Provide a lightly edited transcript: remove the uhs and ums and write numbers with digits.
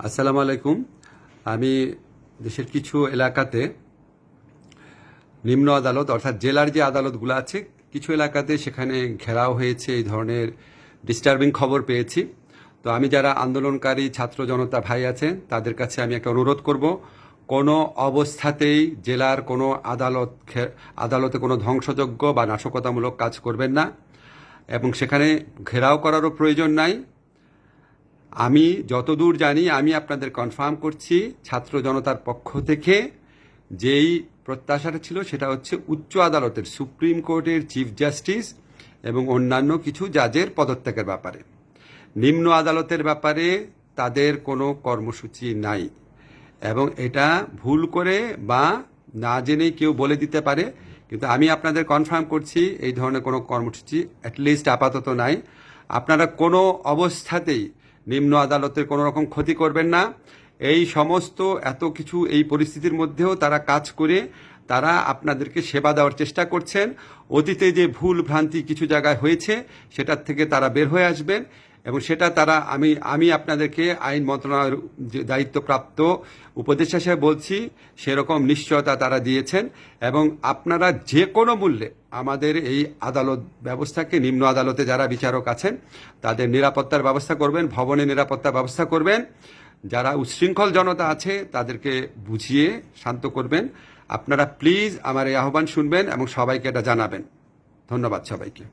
আসসালামু আলাইকুম। আমি দেশের কিছু এলাকাতে নিম্ন আদালত অর্থাৎ জেলার যে আদালতগুলো আছে কিছু এলাকাতে সেখানে ঘেরাও হয়েছে, এই ধরনের ডিস্টার্বিং খবর পেয়েছি। তো আমি যারা আন্দোলনকারী ছাত্র জনতা ভাই আছেন তাদের কাছে আমি একটা অনুরোধ করব, কোনো অবস্থাতেই জেলার কোনো আদালতে কোনো ধ্বংসযজ্ঞ বা নাশকতামূলক কাজ করবেন না, এবং সেখানে ঘেরাও করারও প্রয়োজন নাই। আমি যতদূর জানি, আমি আপনাদের কনফার্ম করছি, ছাত্র জনতার পক্ষ থেকে যেই প্রত্যাশাটা ছিল সেটা হচ্ছে উচ্চ আদালতের, সুপ্রিম কোর্টের চিফ জাস্টিস এবং অন্যান্য কিছু জাজের পদত্যাগের ব্যাপারে। নিম্ন আদালতের ব্যাপারে তাদের কোনো কর্মসূচি নাই, এবং এটা ভুল করে বা না জেনেই কেউ বলে দিতে পারে, কিন্তু আমি আপনাদের কনফার্ম করছি এই ধরনের কোনো কর্মসূচি অ্যাটলিস্ট আপাতত নাই। আপনারা কোনো অবস্থাতেই নিম্ন আদালতের কোনো রকম ক্ষতি করবেন না। এই সমস্ত এত কিছু এই পরিস্থিতির মধ্যেও তারা কাজ করে তারা আপনাদেরকে সেবা দেওয়ার চেষ্টা করছেন। অতীতে যে ভুল ভ্রান্তি কিছু জায়গায় হয়েছে সেটার থেকে তারা বের হয়ে আসবেন, এবং সেটা তারা আমি আপনাদেরকে আইন মন্ত্রণালয়ের যে দায়িত্বপ্রাপ্ত উপদেষ্টা হিসেবে বলছি, সেরকম নিশ্চয়তা তারা দিয়েছেন। এবং আপনারা যে কোনো মূল্যে আমাদের এই আদালত ব্যবস্থাকে, নিম্ন আদালতে যারা বিচারক আছেন তাদের নিরাপত্তার ব্যবস্থা করবেন, ভবনের নিরাপত্তার ব্যবস্থা করবেন। যারা উচ্ছৃঙ্খল জনতা আছে তাদেরকে বুঝিয়ে শান্ত করবেন। আপনারা প্লিজ আমার এই আহ্বান শুনবেন এবং সবাইকে এটা জানাবেন। ধন্যবাদ সবাইকে।